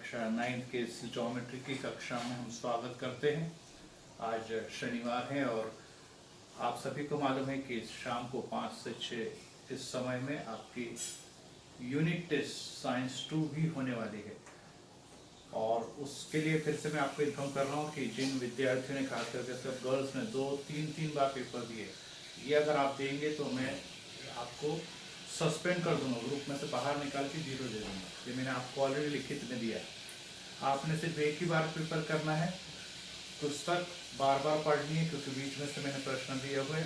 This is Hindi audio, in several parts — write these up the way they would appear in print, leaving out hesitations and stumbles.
कक्षा 9 के इस ज्योमेट्री की कक्षा में हम स्वागत करते हैं। आज शनिवार है और आप सभी को मालूम है कि शाम को 5 से 6 इस समय में आपकी यूनिट टेस्ट साइंस 2 भी होने वाली है। और उसके लिए फिर से मैं आपको इन्फॉर्म कर रहा हूँ कि जिन विद्यार्थियों ने खास करके सब गर्ल्स ने 2-3 बार पेपर दिए, ये अगर आप देंगे तो मैं आपको सस्पेंड कर दूंगा, ग्रुप में से बाहर निकाल के 0 दे दूंगा। ये मैंने आपको ऑलरेडी लिखित में दिया है। आपने सिर्फ एक ही बार पेपर करना है, पुस्तक बार बार पढ़नी है क्योंकि बीच में से मैंने प्रश्न दिए हुए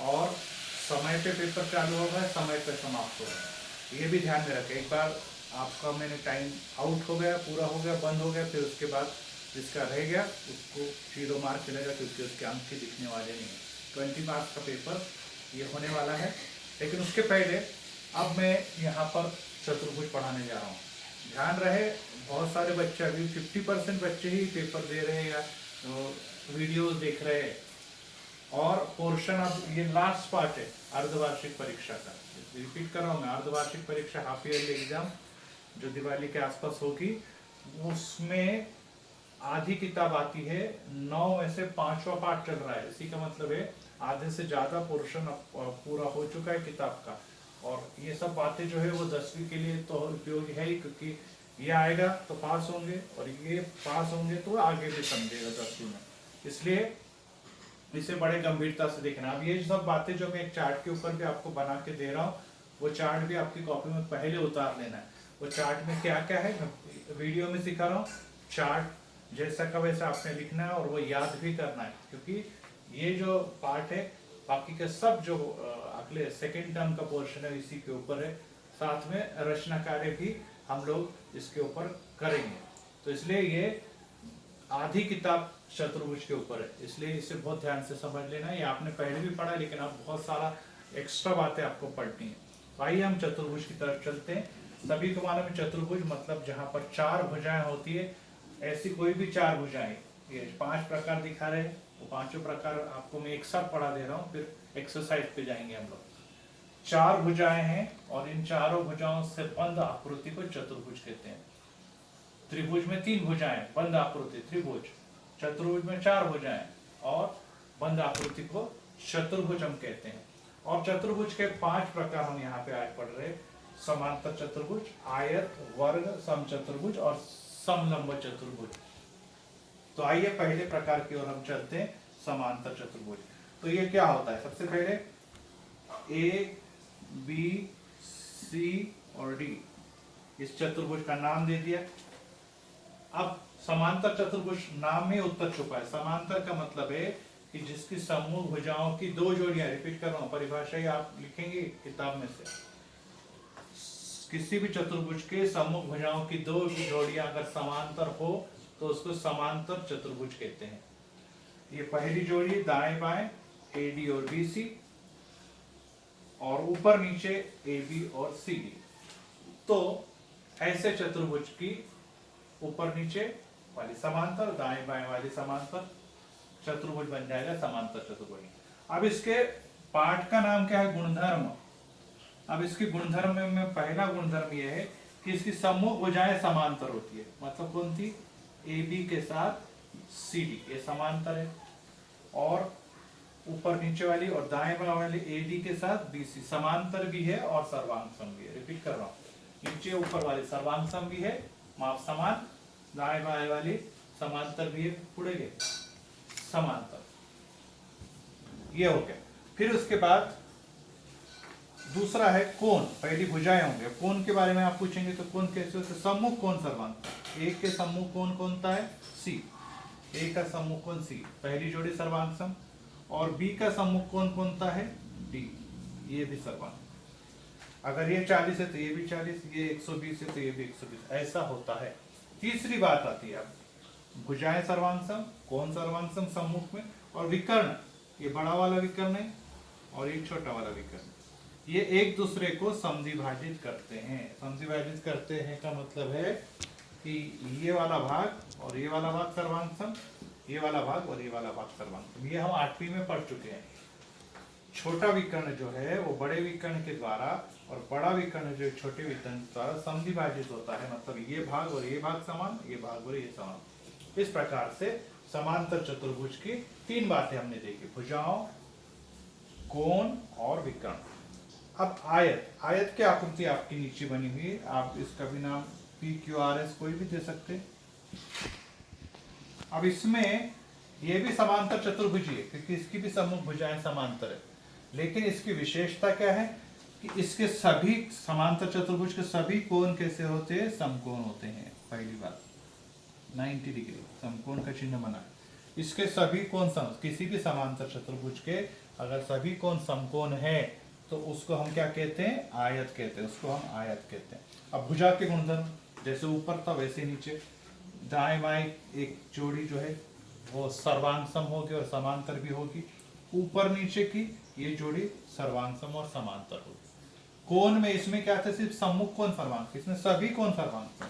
और समय पे पेपर चालू होगा, समय पे समाप्त होगा। ये भी ध्यान में रखें। एक बार आपका मैंने टाइम आउट हो गया, पूरा हो गया, बंद हो गया, फिर उसके बाद जिसका रह गया उसको 0 मार्क मिलेगा क्योंकि उसके अंक ही दिखने वाले नहीं है। 20 मार्क्स का पेपर ये होने वाला है। लेकिन उसके पहले अब मैं यहाँ पर चतुर्भुज पढ़ाने जा रहा हूँ। ध्यान रहे, बहुत सारे बच्चे अभी 50% बच्चे ही पेपर दे रहे हैं या तो वीडियोस देख रहे हैं और पोर्शन अब ये लास्ट पार्ट है अर्धवार्षिक परीक्षा का। रिपीट कर रहा हूँ मैं, अर्धवार्षिक परीक्षा हाफ ईयरली एग्जाम जो दिवाली के आसपास होगी, उसमें आधी किताब आती है, 9 में से 5वां पार्ट चल रहा है। इसी का मतलब है आधे से ज्यादा पोर्शन पूरा हो चुका है किताब का। और ये सब बातें जो है वो 10वीं के लिए तो उपयोगी है ही, क्योंकि ये आएगा तो पास होंगे और ये पास होंगे तो आगे भी समझेगा 10वीं में। इसलिए इसे बड़े गंभीरता से देखना। अब ये सब बातें जो मैं एक चार्ट के ऊपर भी आपको बना के दे रहा हूँ, वो चार्ट भी आपकी कॉपी में पहले उतार लेना है। वो चार्ट में क्या क्या है वीडियो में सिखा रहा हूँ। चार्ट जैसा का वैसा आपने लिखना है और वो याद भी करना है, क्योंकि ये जो पार्ट है बाकी के सब जो अगले सेकेंड टर्म का पोर्शन है इसी के ऊपर है। साथ में रचना कार्य भी हम लोग इसके ऊपर करेंगे। तो इसलिए ये आधी किताब चतुर्भुज के ऊपर है, इसलिए इसे बहुत ध्यान से समझ लेना। ये आपने पहले भी पढ़ा, लेकिन अब बहुत सारा एक्स्ट्रा बातें आपको पढ़नी है। तो आइए हम चतुर्भुज की तरफ चलते हैं। सभी को मालूम है चतुर्भुज मतलब जहां पर 4 भुजाएं होती है। ऐसी कोई भी 4 भुजाएं, ये 5 प्रकार दिखा रहे हैं, वो 5 प्रकार आपको मैं एक साथ पढ़ा दे रहा हूँ, फिर एक्सरसाइज पे जाएंगे हम लोग। 4 भुजाएं हैं और इन चारों भुजाओं से बंद आकृति को चतुर्भुज कहते हैं। त्रिभुज में 3 भुजाएं, बंद आकृति त्रिभुज। चतुर्भुज में 4 भुजाएं और बंद आकृति को चतुर्भुज हम कहते हैं। और चतुर्भुज के 5 प्रकार हम यहाँ पे आज पढ़ रहे हैं। समांतर चतुर्भुज, आयत, वर्ग, समचतुर्भुज और समलंब चतुर्भुज। तो आइए पहले प्रकार की ओर हम चलते हैं, समांतर चतुर्भुज। तो ये क्या होता है? सबसे पहले ए, बी, सी और डी, इस चतुर्भुज का नाम दे दिया। अब समांतर चतुर्भुज नाम में उत्तर छुपा है। समांतर का मतलब है कि जिसकी समूह भुजाओं की 2 जोड़ियां, रिपीट कर रहा हूं, परिभाषा ही आप लिखेंगे किताब में से। किसी भी चतुर्भुज के समूह भुजाओं की 2 जोड़ियां अगर समांतर हो तो उसको समांतर चतुर्भुज कहते हैं। ये पहली जोड़ी दाएं बाएं AD और BC और ऊपर नीचे AB और CD। तो ऐसे चतुर्भुज की ऊपर नीचे वाली समांतर, दाएं बाएं वाली समांतर चतुर्भुज बन जाएगा समांतर चतुर्भुज। अब इसके पार्ट का नाम क्या है? गुणधर्म। अब इसकी गुणधर्म में पहला गुणधर्म यह है कि इसकी समूह भुजाएं समांतर होती है। मतलब कौन थी? AB के साथ CD, ये समांतर है। और ऊपर नीचे वाली और दाएं बाएं वाली AD के साथ BC समांतर भी है और सर्वांग सम भी है। रिपीट कर रहा हूँ, नीचे ऊपर वाली सर्वांग सम भी है, माप समान, दाएं बाएं वाली समांतर भी है, पुड़ेगे समांतर। ये हो गया। फिर उसके बाद दूसरा है कोण। पहली भुजाएं होंगे। कोण के बारे में आप पूछेंगे तो कोण कैसे होते? सम्मुख कोण सर्वांग। एक के सम्मुख कोण कौन सा है? C। A का सम्मुख कोण C, पहली जोड़ी सर्वांग सम। और B का सम्मुख कोण कौन सा है? D, ये भी सर्वांग। अगर ये 40 है तो ये भी 40, ये 120 है तो ये भी 120, ऐसा होता है। तीसरी बात आती है अब भुजाएं सर्वांगसम, कोण सर्वांगसम सम्मुख में, और विकर्ण, ये बड़ा वाला विकर्ण है और ये छोटा वाला विकर्ण, ये एक दूसरे को समद्विभाजित करते हैं। समद्विभाजित करते हैं का मतलब है कि ये वाला भाग और ये वाला भाग सर्वांगसम, ये वाला भाग और ये वाला भाग सर्वांगसम। ये हम 8वीं में पढ़ चुके हैं। छोटा विकर्ण जो है वो बड़े विकर्ण के द्वारा और बड़ा विकर्ण जो छोटे विकर्ण द्वारा समद्विभाजित होता है, मतलब ये भाग और ये भाग समान, ये भाग और ये समान। इस प्रकार से समांतर चतुर्भुज की तीन बातें हमने देखी, भुजाओं, कोण और विकर्ण। अब आयत, आयत की आकृति आपकी नीचे बनी हुई है, आप इसका भी नाम PQRS कोई भी दे सकते। अब इसमें ये भी समांतर चतुर्भुज है क्योंकि इसकी भी सम्मुख भुजाएं समांतर है, लेकिन इसकी विशेषता क्या है कि इसके सभी समांतर चतुर्भुज के सभी कोण कैसे होते हैं, समकोण होते हैं। पहली बात 90 डिग्री समकोण का चिन्ह बना है। इसके सभी कोण किसी भी समांतर चतुर्भुज के अगर सभी कोण समकोण है तो उसको हम क्या कहते हैं, आयत कहते हैं, उसको हम आयत कहते हैं। अब भुजा के गुणधर्म जैसे ऊपर था वैसे नीचे, दाएं बाएं एक जोड़ी जो है वो सर्वांगसम होगी और समांतर भी होगी, ऊपर नीचे की ये जोड़ी सर्वांगसम और समांतर होगी। कोण में इसमें क्या था, सिर्फ सम्मुख कोण सर्वांग, इसमें सभी कोण सर्वांगसम,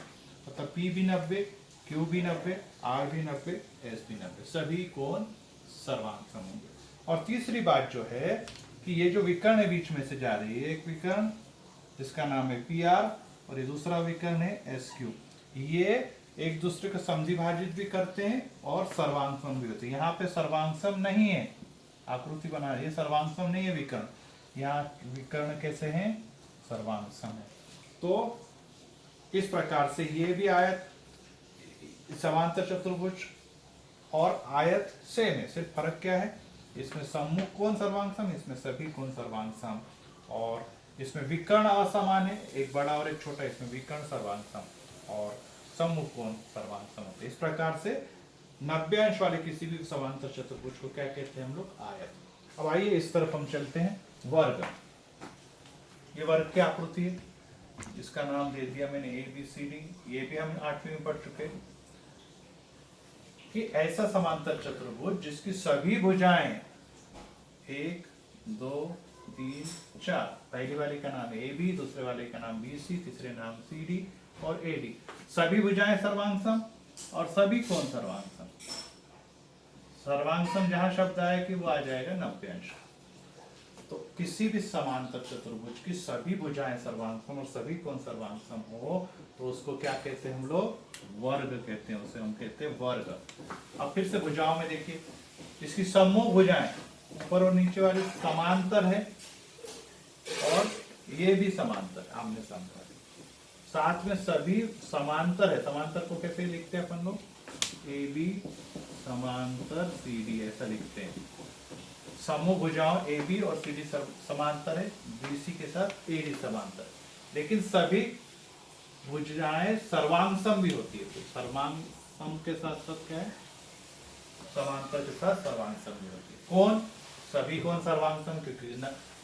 मतलब P भी 90, Q भी 90, R भी 90, S भी 90, सभी कोण सर्वांगसम होंगे। और तीसरी बात जो है कि ये जो विकर्ण है बीच में से जा रही है, एक विकर्ण जिसका नाम है PR और ये दूसरा विकर्ण है SQ, ये एक दूसरे को समद्विभाजित भी करते हैं और सर्वांगसम भी होते हैं। यहाँ पे सर्वांगसम नहीं है, आकृति बना रही है, सर्वांगसम नहीं है विकर्ण, यहाँ विकर्ण कैसे हैं, सर्वांगसम है। तो इस प्रकार से ये भी आयत, समांतर चतुर्भुज और आयत सेम है, सिर्फ फर्क क्या है, इसमें सम्मुख कोण सर्वांगसम, इसमें सभी कोण सर्वांगसम, और इसमें विकर्ण असमान है, एक बड़ा और एक छोटा, इसमें विकर्ण सर्वांगसम और सम्मुख कोण सर्वांगसम होते हैं। इस प्रकार से 90 अंश वाले किसी भी समांतर चतुर्भुज को क्या कहते हैं हम लोग, आयत। अब आइए इस तरफ हम चलते हैं, वर्ग। ये वर्ग की आकृति है, जिसका नाम दे दिया मैंने ABCD, ये भी हम 8वीं में पढ़ चुके हैं कि ऐसा समांतर चतुर्भुज जिसकी सभी भुजाएं 1 2 3 4, पहली वाले का नाम AB, दूसरे वाले का नाम BC, तीसरे नाम CD और AD, सभी भुजाएं सर्वांगसम और सभी कोण सर्वांगसम। सर्वांगसम जहां शब्द आए कि वो आ जाएगा 90 अंश। तो किसी भी समांतर चतुर्भुज की सभी भुजाएं सर्वांगसम और सभी कोण सर्वांगसम हो तो उसको क्या कहते हैं हम लोग, वर्ग कहते हैं, उसे हम कहते हैं वर्ग। अब फिर से भुजाओं में देखिए, इसकी सम्मुख भुजाएं ऊपर और नीचे वाली समांतर है और ये भी समांतर, आमने सामने, साथ में सभी समांतर है। समांतर को कैसे लिखते हैं अपन लोग, AB समांतर CD ऐसा लिखते हैं। समूह भुजाओं AB और CD समांतर है, BC के साथ AD समांतर, लेकिन सभी भुजाएं सर्वांगसम भी होती है। तो सर्वांगसम के साथ साथ क्या है, समांतर के साथ सर्वांगसम भी होती है। कोण, सभी कोण सर्वांगसम, क्योंकि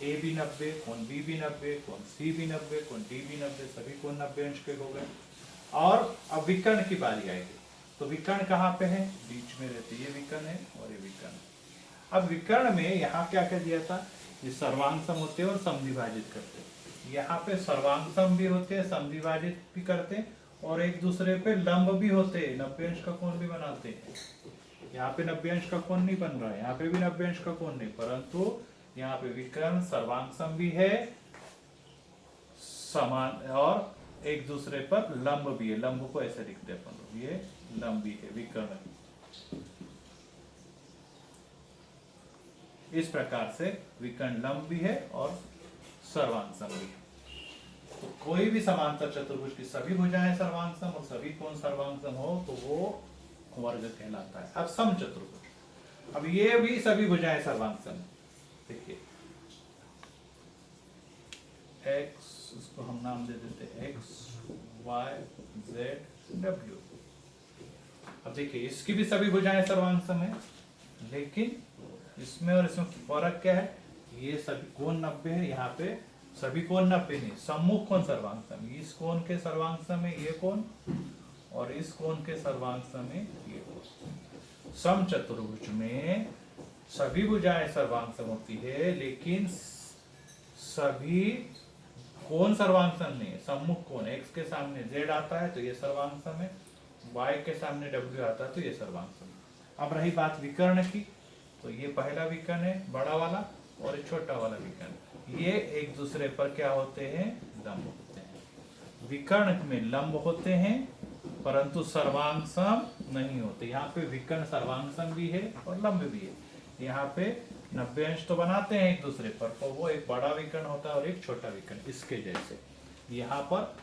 A भी 90, कोण B भी 90, कोण C भी 90, कोण D भी 90, सभी कोण 90 अंश के हो गए। और अब विकर्ण की बारी आएगी, तो विकर्ण कहाँ पे है, बीच में रहते, ये विकर्ण है और ये विकर्ण है। अब विकर्ण में यहाँ क्या कह दिया था, ये सर्वांगसम होते हैं और समद्विभाजित करते हैं। यहाँ पे सर्वांगसम भी होते हैं, समद्विभाजित भी करते हैं और एक दूसरे पे लंब भी होते हैं, 90 अंश का कोण भी बनाते हैं। यहाँ पे 90 अंश का कोण नहीं बन रहा है, यहाँ पे भी 90 अंश का कोण नहीं, परंतु यहाँ पे विकर्ण सर्वांगसम भी है, समान, और एक दूसरे पर लंब भी है। लंब को ऐसे लिखते हैं अपन लोग, ये लंब भी है विकर्ण। इस प्रकार से विकर्ण लंब भी है और सर्वांगसम भी है। तो कोई भी समांतर चतुर्भुज की सभी भुजाएं सर्वांगसम और सभी कोण सर्वांगसम हो तो वो वर्ग कहलाता है। अब समचतुर्भुज, अब ये भी सभी भुजाएं सर्वांगसम, देखिए x, इसको हम नाम दे देते हैं x y z w। अब देखिए इसकी भी सभी भुजाएं सर्वांगसम है, लेकिन इसमें और इसमें फर्क क्या है, ये सभी कोण 90 है, यहाँ पे सभी कोण 90 नहीं, सम्मुख कोण सर्वांगसम, इस कोण के सर्वांगसम है ये कोण और इस कोण के सर्वांगसम है ये कोण। समचतुर्भुज में सभी भुजाएं सर्वांगसम होती है, लेकिन सभी कोण सर्वांगसम नहीं है। सम्मुख कोण, x के सामने z आता है तो ये सर्वांगसम है, y के सामने w आता है तो ये सर्वांगसम। अब रही बात विकर्ण की, तो ये पहला विकर्ण है बड़ा वाला और ये छोटा वाला विकर्ण, ये एक दूसरे पर क्या होते हैं, लंब होते हैं। विकर्ण में लंब होते हैं परंतु सर्वांग सम नहीं होते। यहाँ पे विकर्ण सर्वांग सम भी है और लंब भी है। यहाँ पे 90 अंश तो बनाते हैं एक दूसरे पर, तो वो एक बड़ा विकर्ण होता है और एक छोटा विकर्ण, इसके जैसे। यहाँ पर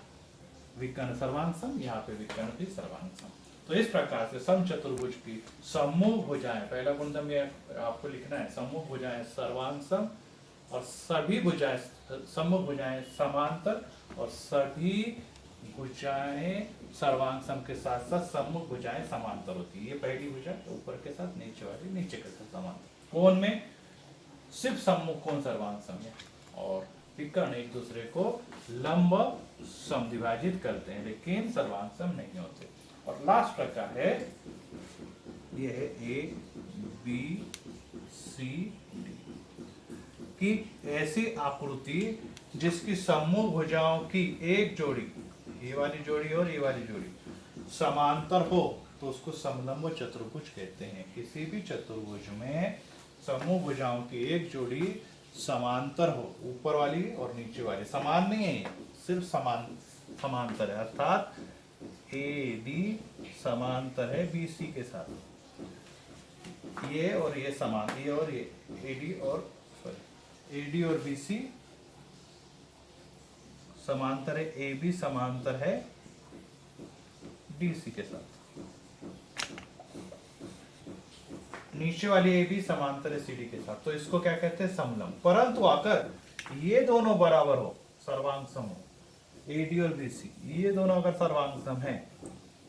विकर्ण सर्वांग सम, यहाँ पे विकर्ण भी सर्वांग सम। तो इस प्रकार से समचतुर्भुज की सम्मुख भुजाएं, पहला गुणधर्म ये आपको लिखना है, सम्मुख भुजाएं सर्वांग सम और सभी भुजाएं, सम्मुख भुजाएं समांतर और सभी भुजाएं सर्वांग सम के साथ साथ सम्मुख भुजाएं समांतर होती है। ये पहली भुजा ऊपर के साथ, नीचे वाली नीचे के साथ समांतर। कोण में सिर्फ सम्मुख कोण सर्वांग सम है और विकर्ण एक दूसरे को लंब समद्विभाजित करते हैं लेकिन सर्वांग सम नहीं होते। और लास्ट प्रकार है, ये है ए बी सी डी की ऐसी आकृति जिसकी सम्मुख भुजाओं की एक जोड़ी, ये वाली जोड़ी और ये वाली जोड़ी समांतर हो तो उसको समलंब चतुर्भुज कहते हैं। किसी भी चतुर्भुज में सम्मुख भुजाओं की एक जोड़ी समांतर हो, ऊपर वाली और नीचे वाली समान नहीं है, सिर्फ समांतर है, अर्थात ए डी समांतर है बी सी के साथ, ये और ये समान, ये और ये एडी और एडी और बी सी समांतर है, ए बी समांतर है डी सी के साथ, नीचे वाली ए बी समांतर है सी डी के साथ, तो इसको क्या कहते हैं, समलंब। परंतु अगर ये दोनों बराबर हो, सर्वांग सम हो, ए डी और बी सी ये दोनों अगर सर्वांग सम है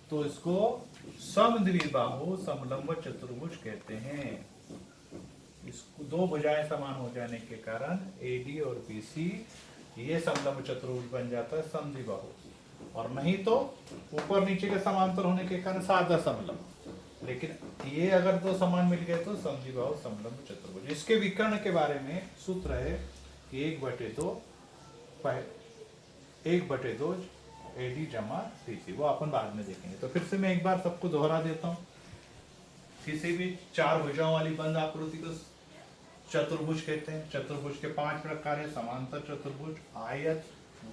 तो इसको समद्विबाहु समलंब चतुर्भुज कहते हैं। इसको दो भुजाएं समान हो जाने के कारण ए डी और बी सी ये समलंब चतुर्भुज बन जाता है समद्विबाहु, और नहीं तो ऊपर नीचे के समांतर होने के कारण साधा समलंब, लेकिन ये अगर दो समान मिल गए तो समद्विबाहु समलंब चतुर्भुज। इसके विकर्ण के बारे में सूत्र है कि 1/2 एडी जमा बीसी, वो अपन बाद में देखेंगे। तो फिर से मैं एक बार सबको दोहरा देता हूँ। किसी भी चार भुजाओं वाली बंद आकृति को चतुर्भुज कहते हैं। चतुर्भुज के 5 प्रकार है, समांतर चतुर्भुज, आयत,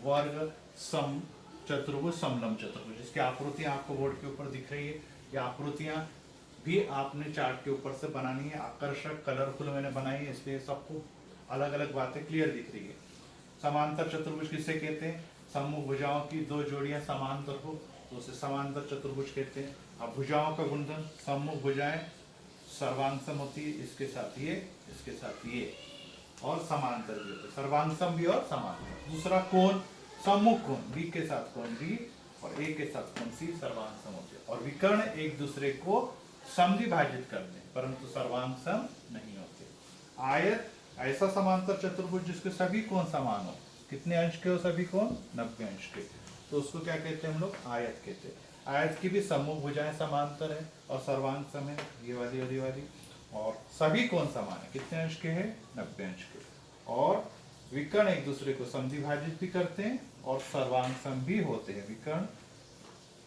वर्ग, सम चतुर्भुज, समलंब चतुर्भुज। इसकी आकृतियां आपको बोर्ड के ऊपर दिख रही है। ये आकृतियां भी आपने चार्ट के ऊपर से बनानी है, आकर्षक कलरफुल मैंने बनाई है, इसलिए सबको अलग अलग बातें क्लियर दिख रही है। समांतर चतुर्भुज किससे कहते हैं, सम्मुख भुजाओं की दो जोड़ियां समांतर हो तो उसे समांतर चतुर्भुज कहते हैं। अब भुजाओं का गुणधर्म, सम्मुख भुजाएं सर्वांगसम होती है, इसके साथ ये, इसके साथ ये, और समांतर भी होते हैं, सर्वांगसम भी और समांतर। दूसरा कोण, सम्मुख कोण बी के साथ कोण बी और ए के साथ कोण सी सर्वांगसम होते हैं, और विकर्ण एक दूसरे को समद्विभाजित करते हैं परंतु सर्वांगसम नहीं होते। आयत, ऐसा समांतर चतुर्भुज जिसके सभी कोण समान हो, कितने अंश के हो सभी कोण, 90 अंश के, तो उसको क्या कहते हैं हम लोग, आयत कहते हैं। आयत की भी सम्मुख भुजाएं समांतर है और सर्वांगसम है, ये वाली और ये वाली, और सभी कोण समान है, कितने अंश के हैं, 90 अंश के। और विकर्ण एक दूसरे को समद्विभाजित भी करते हैं और सर्वांगसम भी होते हैं। विकर्ण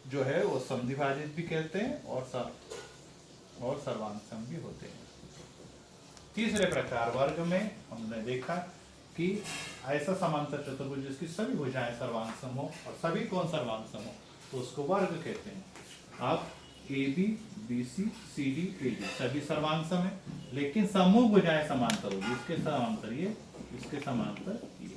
जो है वो समद्विभाजित भी कहते हैं और सर्वांगसम भी होते हैं। तीसरे प्रकार वर्ग में हमने देखा कि ऐसा समांतर चतुर्भुज जिसकी सभी भुजाएं सर्वांगसम हो और सभी कोण सर्वांगसम हो तो उसको वर्ग कहते हैं। अब A B B C C D A D सभी सर्वांगसम है लेकिन सम्मुख भुजाएं समांतर होगी, इसके समांतर ये, इसके समांतर ये।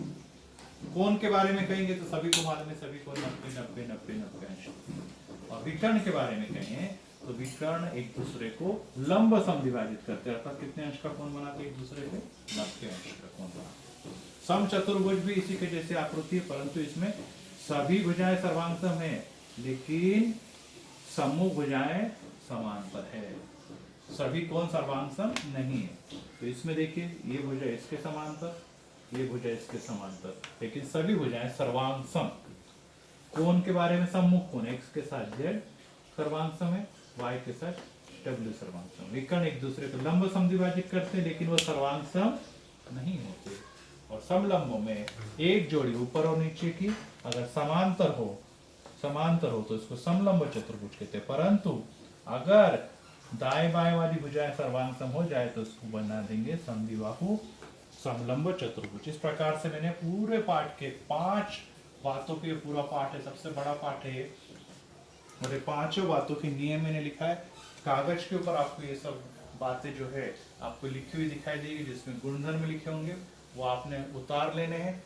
कोण के बारे में कहेंगे तो सभी को मालूम है, सभी को 90 90 90 90 अंश। और विकर्ण के बारे में कहें तो विकर्ण एक दूसरे को लंब समद्विभाजित करते हैं, अर्थात कितने अंश का कोण बनाते एक दूसरे को, 90 अंश का कोण बनाते। समचतुर्भुज भी इसी के जैसे आकृति है परंतु इसमें सभी भुजाएं सर्वांगसम है लेकिन सम्मुख भुजाएं समांतर है, सभी कोण सर्वांगसम नहीं है। तो इसमें देखिए ये भुजा इसके समांतर, ये भुजा इसके समांतर, लेकिन सभी भुजाएं सर्वांगसम। कोण के बारे में सम्मुख कोण x के साथ z सर्वांगसम है, y के साथ w सर्वांगसम। विकर्ण एक दूसरे को लंब समद्विभाजित करते हैं लेकिन वो सर्वांगसम नहीं होते। और समलंबों में एक जोड़ी ऊपर और नीचे की अगर समांतर हो तो इसको समलंब चतुर्भुज कहते हैं, परंतु अगर दाएं बाएं वाली भुजाएं सर्वांगसम हो जाए तो उसको बना देंगे समद्विबाहु समलंब चतुर्भुज। इस प्रकार से मैंने पूरे पाठ के 5 बातों के पूरा पाठ है, सबसे बड़ा पाठ है ये, और ये 5 बातों के नियम मैंने लिखा है कागज के ऊपर। आपको ये सब बातें जो है आपको लिखी हुई दिखाई देगी, जिसमें गुणधर्म लिखे होंगे वो आपने उतार लेने हैं,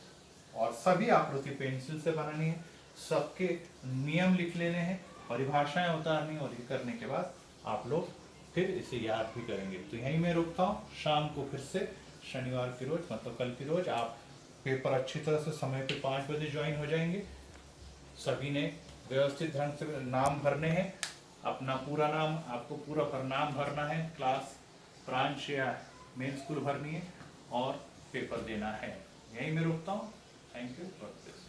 और सभी आकृति पेंसिल से बनानी है, सबके नियम लिख लेने हैं, परिभाषाएं उतारनी, और ये करने के बाद आप लोग फिर इसे याद भी करेंगे। तो यहीं मैं रुकता हूँ। शाम को फिर से शनिवार की रोज, मतलब कल की रोज, आप पेपर अच्छी तरह से समय पे 5 बजे ज्वाइन हो जाएंगे। सभी ने व्यवस्थित ढंग से नाम भरने हैं, अपना पूरा नाम, आपको पूरा पर नाम भरना है, क्लास, ब्रांच या मेन स्कूल भरनी है, और पेपर देना है। यहीं मैं रुकता हूँ। Thank you for this.